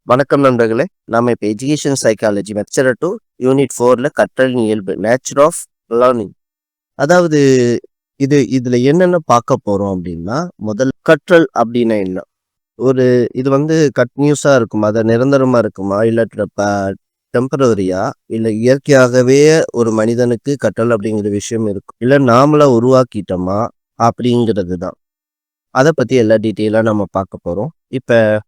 வணக்கம் நண்பர்களே. நாம இப்ப எஜுகேஷன் சைக்காலஜி லெக்சர் 2 யூனிட் 4ல கற்றலின் இயல்பு நேச்சர் ஆஃப் லேர்னிங். அதாவது இதுல என்னென்ன பார்க்க போறோம் அப்படின்னா, முதல் கற்றல் அப்படின்னா என்ன? இது வந்து கன்டினியூஸா இருக்குமா? அது நிரந்தரமா இருக்குமா? இல்ல டெம்பரரியா? இல்ல இயற்கையாகவே ஒரு மனிதனுக்கு கற்றல் அப்படிங்கிற விஷயம் இருக்கும். இல்ல நாமளா உருவாக்கிட்டோமா? அப்படிங்கிறது தான். அத பத்தி எல்லா டீட்டெயிலா நம்ம பார்க்க போறோம். இப்ப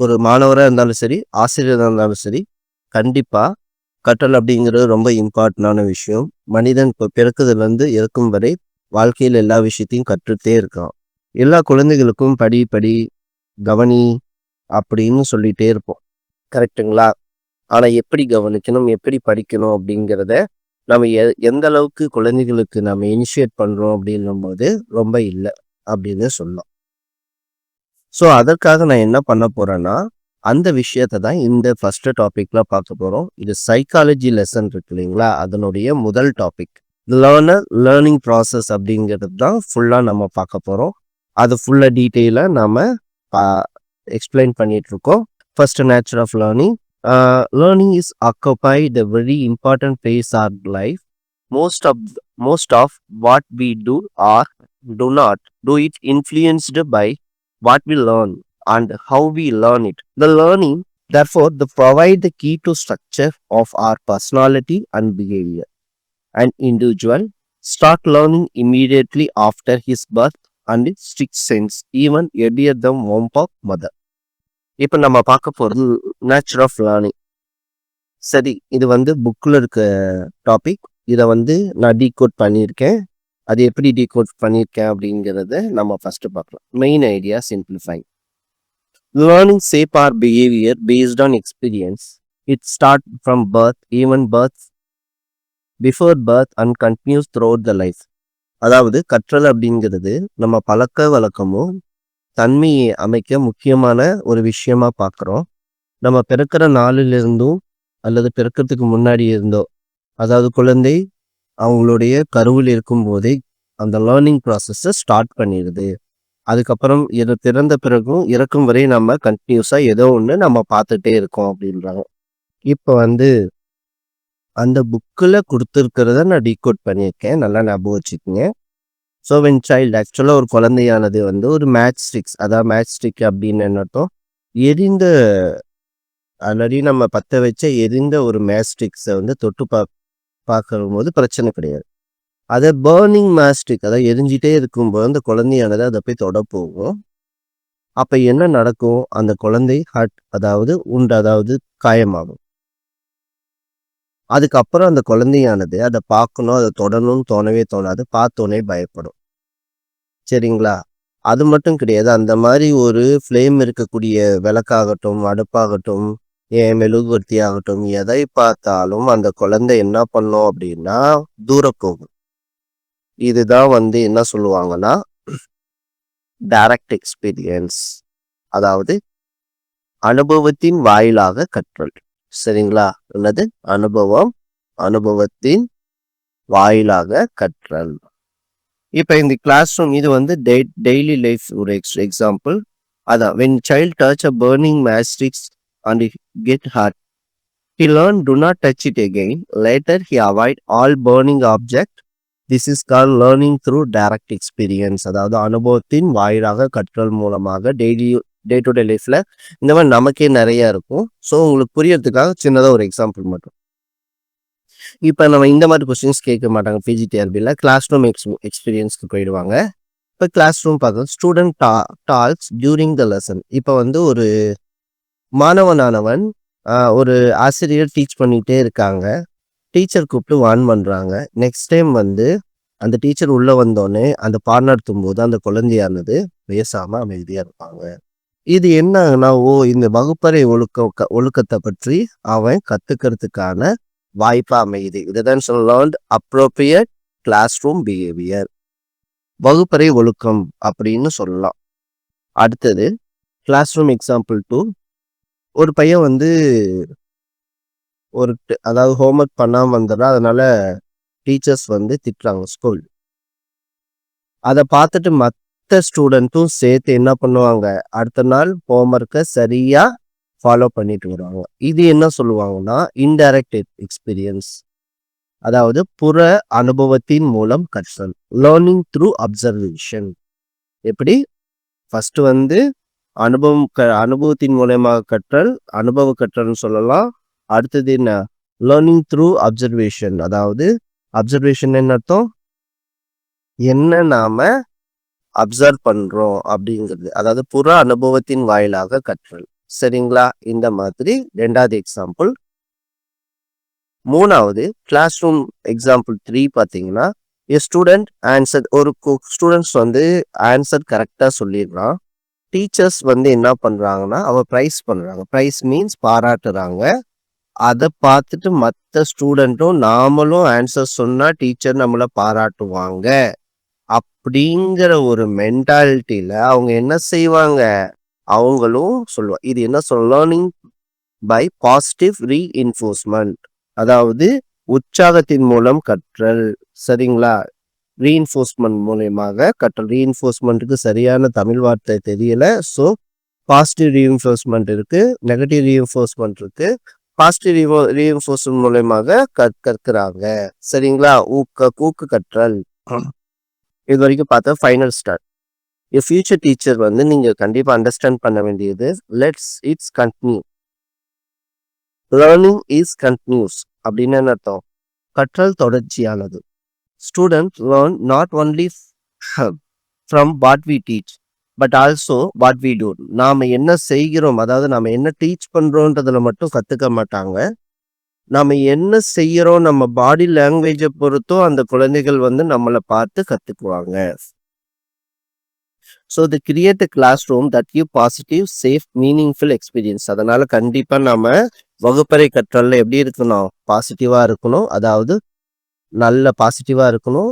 ஒரு மாணவரா இருந்தாலும் சரி, ஆசிரியரா இருந்தாலும் சரி, கண்டிப்பா கற்றல் அப்படிங்கிறது ரொம்ப இம்பார்ட்டன்டான விஷயம். மனிதன் பிறக்குறதுலேருந்து இறக்கும் வரை வாழ்க்கையில எல்லா விஷயத்தையும் கற்றுட்டே இருக்கான். எல்லா குழந்தைகளுக்கும் படி, படி, கவனி அப்படின்னு சொல்லிட்டே இருப்போம். கரெக்ட்டுங்களா? ஆனா எப்படி கவனிக்கணும், எப்படி படிக்கணும் அப்படிங்கிறத நம்ம எந்த அளவுக்கு குழந்தைகளுக்கு நம்ம இனிஷியேட் பண்றோம் அப்படின்னும்போது ரொம்ப இல்ல அப்படின்னு சொல்லலாம். ஸோ, அதற்காக நான் என்ன பண்ண போறேன்னா, அந்த விஷயத்த தான் இந்த ஃபர்ஸ்ட் டாபிக்ல பார்க்க போறோம். இது சைக்காலஜி லெசன் இருக்கு இல்லைங்களா? அதனுடைய முதல் டாபிக். லேர்னிங் ப்ராசஸ் அப்படிங்கிறது தான் ஃபுல்லா நம்ம பார்க்க போறோம். அது ஃபுல்லா டீட்டெயிலா நாம அ எக்ஸ்பிளைன் பண்ணிட்டு இருக்கோம். First nature of learning. Learning is occupy the very important place our life. Most of most of what we do or do not do it influenced by what we learn and how we learn it. The learning, therefore, provide the key to structure of our personality and behavior. An individual start learning immediately after his birth and strict sense even earlier than womb of mother. இப்போ நம்ம பார்க்க போறது nature of learning. சரி, இது வந்து புக்கில் இருக்க topic. இதை வந்து நான் டீகோட் பண்ணியிருக்கேன். அது எப்படி டீகோட் பண்ணியிருக்கேன் அப்படிங்கிறத நம்ம ஃபர்ஸ்ட் பார்க்கலாம். Main idea simplifying. Learning shape our behavior based on experience. It starts from birth, even birth, before birth and continues throughout the life. அதாவது கற்றல் அப்படிங்கிறது நம்ம பழக்க வழக்கமும் தன்மையை அமைக்க முக்கியமான ஒரு விஷயமா பார்க்குறோம். நம்ம பிறக்கிற நாளிலிருந்தும் அல்லது பிறக்கிறதுக்கு முன்னாடி இருந்தோ, அதாவது குழந்தை அவங்களுடைய கருவில் இருக்கும் போதே அந்த லேர்னிங் ப்ராசஸை ஸ்டார்ட் பண்ணிடுது. அதுக்கப்புறம் இது பிறந்த பிறகும் இறக்கும் வரை நம்ம கண்டினியூஸா ஏதோ ஒன்று நம்ம பார்த்துட்டே இருக்கோம் அப்படின்றாங்க. இப்போ வந்து அந்த புக்கில் கொடுத்துருக்கிறத நான் டீகோட் பண்ணியிருக்கேன். நல்லா ஞாபகம் வச்சுக்கோங்க. ஸோ வென் சைல்டு ஆக்சுவலாக ஒரு குழந்தையானது வந்து ஒரு மேட்ச் ஸ்டிக்ஸ், அதாவது மேட்ச் ஸ்டிக் அப்படின்னு என்னட்டும் எரிந்த ஆல்ரெடி நம்ம பற்ற வச்ச எரிந்த ஒரு மேட்ச் ஸ்டிக்ஸை வந்து தொட்டு பார்க்கும்போது பிரச்சனை கிடையாது. அதை பேர்னிங் மேஸ்டிக், அதாவது எரிஞ்சிட்டே இருக்கும்போது அந்த குழந்தையானது அதை போய் தொட போகும். அப்போ என்ன நடக்கும்? அந்த குழந்தை அதாவது காயமாகும். அதுக்கப்புறம் அந்த குழந்தையானது அதை பார்க்கணும், அதை தொடணும்னு தோணவே தோணாது. பார்த்தோன்னே பயப்படும். சரிங்களா? அது மட்டும் கிடையாது. அந்த மாதிரி ஒரு ஃப்ளேம் இருக்கக்கூடிய விளக்காகட்டும், அடுப்பாகட்டும், மெழுகுவர்த்தி ஆகட்டும், எதை பார்த்தாலும் அந்த குழந்தை என்ன பண்ணும் அப்படின்னா தூர போகும். இதுதான் வந்து என்ன சொல்லுவாங்கன்னா டைரக்ட் எக்ஸ்பீரியன்ஸ், அதாவது அனுபவத்தின் வாயிலாக கற்றல். சரிங்களா? அல்லது அனுபவத்தின் வாயிலாக கற்றல். இப்ப இந்த கிளாஸ் ரூம் இது வந்து டெய்லி லைஃப் ஒரு எக்ஸாம்பிள். அதான் when child touch a burning matchsticks and get hurt, he learn do not touch it again. Later he avoid all burning object. This is called learning through direct experience. அதாவது அனுபவத்தின் வாயிலாக கற்றல் மூலமாக day to day லைஃப்ல இந்த மாதிரி நமக்கே நிறைய இருக்கும். ஸோ உங்களுக்கு புரியறதுக்காக சின்னதாக ஒரு எக்ஸாம்பிள் மட்டும். இப்போ நம்ம இந்த மாதிரி கொஸ்டின்ஸ் கேட்க மாட்டாங்க பிஜிடிஆர்பியில். கிளாஸ் ரூம் எக்ஸ்பீரியன்ஸ்க்கு போயிடுவாங்க. இப்போ கிளாஸ் ரூம் பார்க்கணும். Student talks during the lesson. இப்போ வந்து ஒரு மாணவனானவன் ஒரு ஆசிரியர் டீச் பண்ணிகிட்டே இருக்காங்க. டீச்சர் கூப்பிட்டு வார்ன் பண்ணுறாங்க. நெக்ஸ்ட் டைம் வந்து அந்த டீச்சர் உள்ளே வந்தோடனே அந்த பாடம் நடத்தும் போது அந்த குழந்தையானது பேசாமல் அமைதியாக இருப்பாங்க. இது என்னன்னா, இந்த வகுப்பறை ஒழுக்கத்தை பற்றி அவன் கற்றுக்கிறதுக்கான வாய்ப்பாக அமையுது. இதுதான் learned appropriate class room behaviour, வகுப்பறை ஒழுக்கம் அப்படின்னு சொல்லலாம். அடுத்தது கிளாஸ் ரூம் எக்ஸாம்பிள் 2. ஒரு பையன் வந்து அதாவது ஹோம்ஒர்க் பண்ணாமல் வந்துடுறான். அதனால டீச்சர்ஸ் வந்து திட்டுறாங்க ஸ்கூல். அதை பார்த்துட்டு மற்ற ஸ்டூடெண்ட்டும் சேர்த்து என்ன பண்ணுவாங்க, அடுத்த நாள் ஹோம்ஒர்க்கை சரியா ஃபாலோ பண்ணிட்டு வருவாங்க. இது என்ன சொல்லுவாங்கன்னா இன்டைரக்ட் எக்ஸ்பீரியன்ஸ், அதாவது புற அனுபவத்தின் மூலம் கற்றல். Learning through observation. எப்படி? ஃபர்ஸ்ட் வந்து அனுபவத்தின் மூலமாக கற்றல், அனுபவ கற்றல்னு சொல்லலாம். அடுத்தது என்ன? Learning through observation. அதாவது அப்சர்வேஷன் என்ன அர்த்தம்? என்ன நாம அப்சர்வ் பண்றோம் அப்படிங்கிறது, அதாவது புற அனுபவத்தின் வாயிலாக கற்றல். சரிங்களா? இந்த மாதிரி 2வது எக்ஸாம்பிள். 3வது கிளாஸ் ரூம் எக்ஸாம்பிள் 3 பார்த்தீங்கன்னா, எ ஸ்டூடெண்ட் ஆன்சர். ஒரு ஸ்டூடெண்ட்ஸ் வந்து ஆன்சர் கரெக்டாக சொல்லிடுறான். டீச்சர்ஸ் வந்து என்ன பண்றாங்கன்னா அவ ப்ரைஸ் பண்றாங்க. ப்ரைஸ் மீன்ஸ் பாராட்டுறாங்க. அதை பார்த்துட்டு மற்ற ஸ்டூடெண்ட்டும் நாமளும் ஆன்சர் சொன்னா டீச்சர் நம்மளை பாராட்டுவாங்க அப்படிங்கிற ஒரு மென்டாலிட்டியில அவங்க என்ன செய்வாங்க? அவங்களும் சொல்லுவாங்க. இது என்ன சொல்ல? லேர்னிங் பை பாசிட்டிவ் ரீஇன்ஃபோர்ஸ்மெண்ட், அதாவது உற்சாகத்தின் மூலம் கற்றல். சரிங்களா? ரீஇன்ஃபோர்ஸ்மெண்ட் மூலியமாக கற்றல். ரீஇன்ஃபோர்ஸ்மெண்ட்டுக்கு சரியான தமிழ் வார்த்தை தெரியல. ஸோ பாசிட்டிவ் ரீஇன்ஃபோர்ஸ்மெண்ட் இருக்கு, நெகட்டிவ் ரீஇன்ஃபோர்ஸ்மெண்ட் இருக்கு. பாசிட்டிவ் ரீஇன்ஃபோர்ஸ்மெண்ட் மூலியமாக கற்கிறாங்க. சரிங்களா? ஊக்கு கற்றல். இது வரைக்கும் பார்த்தா ஃபைனல் ஸ்டார்ட். ஃபியூச்சர் டீச்சர் வந்து நீங்க கண்டிப்பா அண்டர்ஸ்டாண்ட் பண்ண வேண்டியது, it's continue. Learning is continuous அப்படின்னு என்ன அர்த்தம்? கற்றல் தொடர்ச்சியானது. Student learn not only from what we teach but also what we do. நாம என்ன செய்கிறோம், அதாவது நாம என்ன டீச் பண்றோன்றதுல மட்டும் கத்துக்க மாட்டாங்க. நாம என்ன செய்யறோம், நம்ம பாடி லாங்குவேஜை பொறுத்தும் அந்த குழந்தைகள் வந்து நம்மளை பார்த்து கத்துக்குவாங்க. So the create a classroom that give positive safe meaningful experience. அதனால கண்டிப்பா நம்ம வகுப்பறை கற்றல்ல எப்படி இருக்கணும்? பாசிட்டிவா இருக்கணும். அதாவது நல்ல பாசிட்டிவா இருக்கணும்.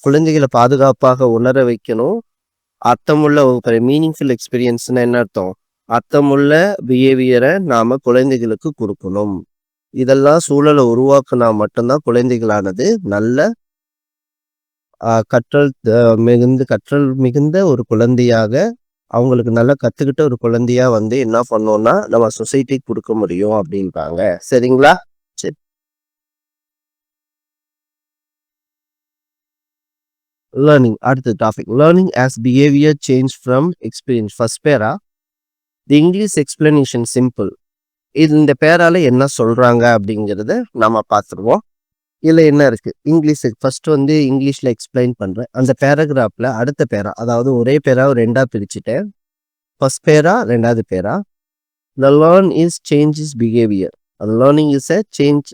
குழந்தைகளை பாதுகாப்பாக உணர வைக்கணும். அர்த்தமுள்ள வகுப்பறை, மீனிங்ஃபுல் எக்ஸ்பீரியன்ஸ்னா என்ன அர்த்தம்? அர்த்தமுள்ள பிஹேவியரை நாம குழந்தைகளுக்கு கொடுக்கணும். இதெல்லாம் சூழலை உருவாக்குனா மட்டும்தான் குழந்தைகளானது நல்ல கற்றல் மிகுந்த ஒரு குழந்தையாக, அவங்களுக்கு நல்லா கத்துக்கிட்ட ஒரு குழந்தையா வந்து என்ன பண்ணோம்னா நம்ம சொசைட்டிக்கு கொடுக்க முடியும் அப்படின்றாங்க. சரிங்களா? சரி. லேர்னிங். அடுத்த topic, learning as behaviour change from experience. First பேரா தி இங்கிலீஷ் எக்ஸ்பிளனேஷன் சிம்பிள். இந்த பேரால என்ன சொல்றாங்க அப்படிங்கிறத நம்ம பார்த்துருவோம். இதுல என்ன இருக்கு? இங்கிலீஷ் ஃபர்ஸ்ட் வந்து இங்கிலீஷ்ல எக்ஸ்பிளைன் பண்றேன். அந்த பேராகிராஃப்ல அடுத்த பேரா, அதாவது ஒரே பேராவை 2ஆ பிரிச்சுட்டேன். ஃபர்ஸ்ட் பேரா, 2வது பேரா. The learn is changes behavior. அது learning is a change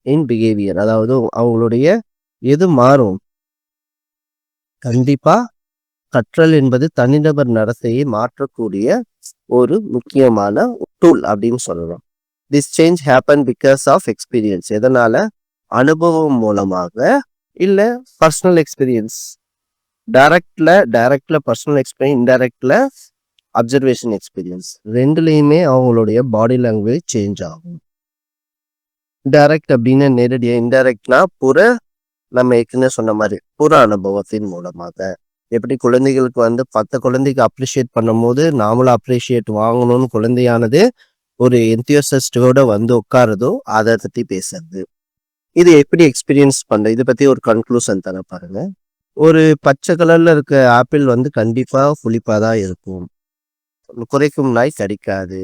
in behaviour. அதாவது அவங்களுடைய எது மாறும்? கண்டிப்பா கற்றல் என்பது தனிநபர் நடத்தையை மாற்றக்கூடிய ஒரு முக்கியமான டூல் அப்படின்னு சொல்லலாம். This change happen because of experience. எதனால? அனுபவம் மூலமாக, இல்ல பர்சனல் எக்ஸ்பீரியன்ஸ். டைரக்ட்ல பர்சனல் எக்ஸ்பீரியன்ஸ், இன்டைரக்ட்ல அப்சர்வேஷன் எக்ஸ்பீரியன்ஸ். ரெண்டுலையுமே அவங்களுடைய பாடி லாங்குவேஜ் சேஞ்ச் ஆகும். டைரக்ட் அப்படின்னா நேரடியா, இன்டைரக்ட்னா நம்ம ஏற்கனவே சொன்ன மாதிரி புற அனுபவத்தின் மூலமாக. எப்படி குழந்தைகளுக்கு வந்து 10 குழந்தைக்கு அப்ரிஷியேட் பண்ணும் போது நாமளும் அப்ரிஷியேட் வாங்கணும்னு குழந்தையானது ஒரு எந்தியோசிஸ்டோட வந்து உட்காருதோ அதை பத்தி பேசுறது. இது எப்படி எக்ஸ்பீரியன்ஸ் பண்ற, இதை பத்தி ஒரு கன்க்ளூஷன் தர பாருங்க. ஒரு பச்சை கலர்ல இருக்க ஆப்பிள் வந்து கண்டிப்பா புளிப்பா தான் இருக்கும். குறைக்கும் நாய் கடிக்காது.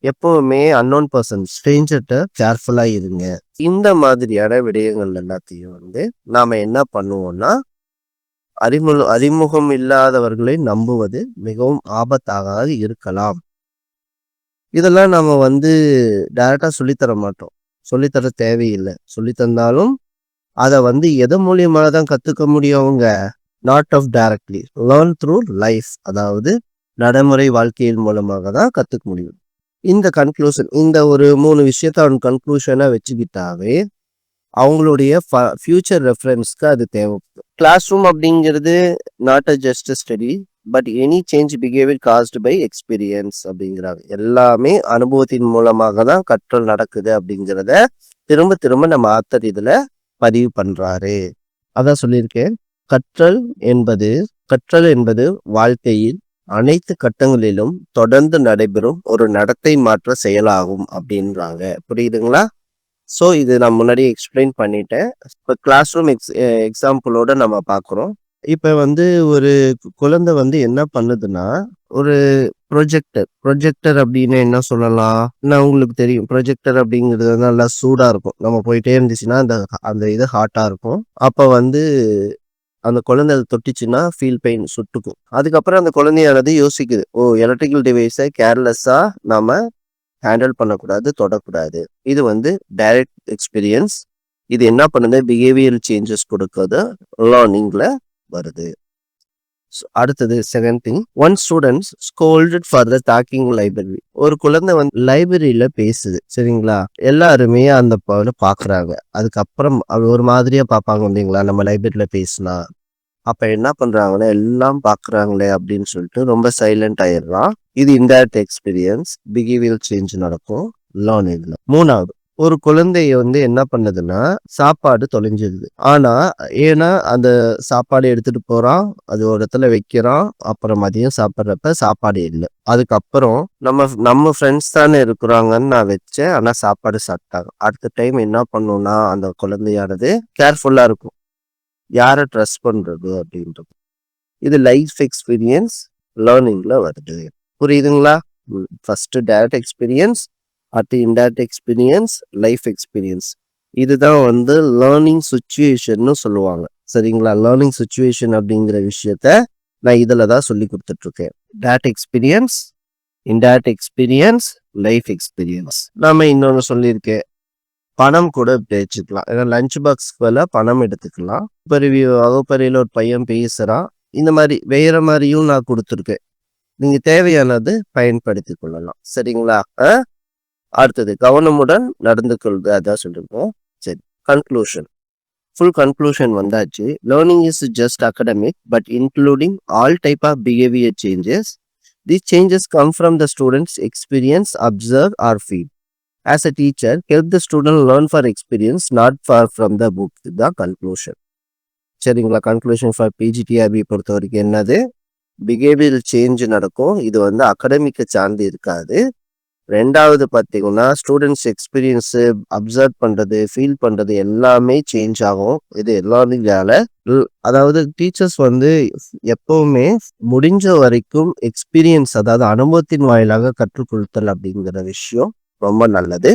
எப்பவுமே அன்னோன் பர்சன், ஸ்ட்ரேஞ்சர்கிட்ட கேர்ஃபுல்லா இருங்க. இந்த மாதிரியான விடயங்கள் எல்லாத்தையும் வந்து நாம என்ன பண்ணுவோம்னா, அறிமுகம் இல்லாதவர்களை நம்புவது மிகவும் ஆபத்தாக இருக்கலாம். இதெல்லாம் நம்ம வந்து டைரக்டா சொல்லித்தர மாட்டோம், சொல்லித்தர தேவையில்லை. சொல்லித்தந்தாலும் அதை வந்து எதன் மூலியமா தான் கத்துக்க முடியும் அவங்க? Not of directly, learn through life, அதாவது நடைமுறை வாழ்க்கையின் மூலமாக தான் கத்துக்க முடியும். இந்த கன்க்ளூஷன், இந்த ஒரு 3 விஷயத்த அவன் கன்க்ளூஷனா வச்சுக்கிட்டாவே அவங்களுடைய ஃபியூச்சர் ரெஃபரன்ஸ்க்கு அது தேவைப்படும். கிளாஸ் ரூம் அப்படிங்கிறது not a just study but any change behaviour caused by experience அப்படிங்கிறாங்க. எல்லாமே அனுபவத்தின் மூலமாக தான் கற்றல் நடக்குது அப்படிங்கிறத திரும்ப திரும்ப நம்ம ஆத்தர் இதுல பதிவு பண்றாரு. அதான் சொல்லியிருக்கேன், கற்றல் என்பது வாழ்க்கையில் அனைத்து கட்டங்களிலும் தொடர்ந்து நடைபெறும் ஒரு நடத்தை மாற்ற செயலாகும் அப்படின்றாங்க. புரியுதுங்களா? ஸோ இது நான் முன்னாடியே எக்ஸ்பிளைன் பண்ணிட்டேன். இப்போ கிளாஸ் ரூம் எக்ஸாம்பிளோட நம்ம பார்க்குறோம். இப்ப வந்து ஒரு குழந்தை வந்து என்ன பண்ணுதுன்னா, ஒரு ப்ரொஜெக்டர் அப்படின்னு என்ன சொல்லலாம்? நான் உங்களுக்கு தெரியும். ப்ரொஜெக்டர் அப்படிங்கிறது வந்து நல்லா சூடா இருக்கும். நம்ம போயிட்டே இருந்துச்சுன்னா, அந்த அந்த இது ஹாட்டா இருக்கும். அப்ப வந்து அந்த குழந்தை அத தொட்டுச்சுன்னா, ஃபீல் பெயின் சுட்டுக்கும். அதுக்கப்புறம் அந்த குழந்தையானது யோசிக்குது. ஓ! எலக்ட்ரிக்கல் டிவைஸ கேர்லெஸ்ஸா நாம ஹேண்டில் பண்ணக்கூடாது, தொடக்கூடாது. இது வந்து டைரக்ட் எக்ஸ்பீரியன்ஸ். இது என்ன பண்ணுது? பிஹேவியரல் சேஞ்சஸ் கொடுக்குது. லேர்னிங்ல வருது. அடுத்தது second thing. One students scolded for the docking library. ஒரு குழந்தை வந்து லைப்ரரியில பேசுது. சரிங்களா? எல்லாருமே அந்த பாக்குறாங்க. அதுக்கப்புறம் அது ஒரு மாதிரியா பார்ப்பாங்க இல்லைங்களா? நம்ம லைப்ரரியில பேசினா. அப்ப என்ன பண்றாங்கன்னா, எல்லாம் பாக்குறாங்களே அப்படின்னு சொல்லிட்டு ரொம்ப சைலண்ட் ஆயிடுறான். இது இன்டைரக்ட் எக்ஸ்பீரியன்ஸ். பிஹேவியரல் சேஞ்ச் நடக்கும் லேர்னிங்ல. 3வது, ஒரு குழந்தைய வந்து என்ன பண்ணுதுன்னா, சாப்பாடு தொலைஞ்சிருது. ஆனா, ஏன்னா அந்த சாப்பாடு எடுத்துட்டு போறான், அது ஒரு இடத்துல வைக்கிறான். அப்புறம் மதியம் சாப்பிடுறப்ப சாப்பாடு இல்ல. அதுக்கப்புறம் நம்ம ஃப்ரெண்ட்ஸ் தானே இருக்கிறாங்கன்னு நான் வச்சேன். ஆனா சாப்பாடு சாப்பிட்டாங்க. அடுத்த டைம் என்ன பண்ணும்னா, அந்த குழந்தையானது கேர்ஃபுல்லா இருக்கும். யார ட்ரஸ்ட் பண்றது அப்படின்றது. இது லைஃப் எக்ஸ்பீரியன்ஸ் லேர்னிங்ல வருது. புரியுதுங்களா? ஃபர்ஸ்ட் டைரக்ட் எக்ஸ்பீரியன்ஸ், அடுத்து இன்டைரக்ட் எக்ஸ்பீரியன்ஸ், லைஃப் எக்ஸ்பீரியன்ஸ். இதுதான் வந்து லேர்னிங் சிச்சுவேஷன்னு சொல்லுவாங்க. சரிங்களா? லேர்னிங் சிச்சுவேஷன் அப்படிங்கிற விஷயத்த நான் இதுல தான் சொல்லி கொடுத்துட்டு இருக்கேன். Direct experience, indirect experience, life experience. நாம இன்னொன்னு சொல்லியிருக்கேன். பணம் கூட வச்சுக்கலாம். ஏன்னா லஞ்ச் பாக்ஸ்க்கு பதிலா பணம் எடுத்துக்கலாம். வகுப்பறையில ஒரு பையன் பேசுறான். இந்த மாதிரி வேற மாதிரியும் நான் கொடுத்துருக்கேன். நீங்க தேவையானது பயன்படுத்திக் கொள்ளலாம். சரிங்களா? அடுத்தது கவனமுடன் நடந்து கொள்வது. அதான் சொல்லிருக்கோம். சரி, கன்க்ளூஷன். ஃபுல் கன்க்ளூஷன் வந்தாச்சு. Learning is just academic but including all type of behaviour changes. These changes come from the student's experience, observe or feel. As a teacher, help the student learn for experience, not far from the book. இதுதான் conclusion. சரிங்களா? Conclusion for PGTRB பொறுத்த வரைக்கும் என்னது? Behavioural change நடக்கும். இது வந்து அகடமிக்கை சார்ந்து இருக்காது. 2வது பார்த்தீங்கன்னா, ஸ்டூடெண்ட்ஸ் எக்ஸ்பீரியன்ஸ் அப்சர்வ் பண்றது, ஃபீல் பண்றது எல்லாமே சேஞ்ச் ஆகும். இது லேர்னிங்கால. அதாவது டீச்சர்ஸ் வந்து எப்பவுமே முடிஞ்ச வரைக்கும் எக்ஸ்பீரியன்ஸ், அதாவது அனுபவத்தின் வாயிலாக கற்றுக் கொடுத்தல் அப்படிங்கிற விஷயம் ரொம்ப நல்லது.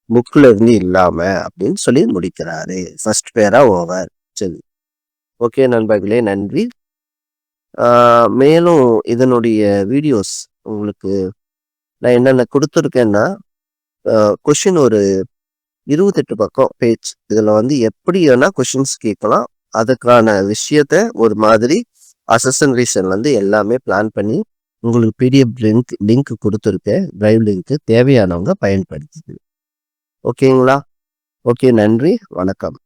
புக்ல இருந்து இல்லாம அப்படின்னு சொல்லி முடிக்கிறாரு. ஃபர்ஸ்ட் பேரா ஓவர். சரி, ஓகே நண்பர்களே, நன்றி. மேலும் இதனுடைய வீடியோஸ் உங்களுக்கு நான் என்னென்ன கொடுத்துருக்கேன்னா, கொஷின் ஒரு 28 பக்கம் பேஜ். இதுல வந்து எப்படி வேணா கொஷின்ஸ் கேட்கலாம். அதுக்கான விஷயத்த ஒரு மாதிரி அசஸ்டன் ரீசன்ல இருந்து எல்லாமே பிளான் பண்ணி உங்களுக்கு பிடிஎஃப் லிங்க் கொடுத்துருக்கேன். டிரைவ் லிங்க் தேவையானவங்க பயன்படுத்தி. ஓகேங்களா? ஓகே, நன்றி, வணக்கம்.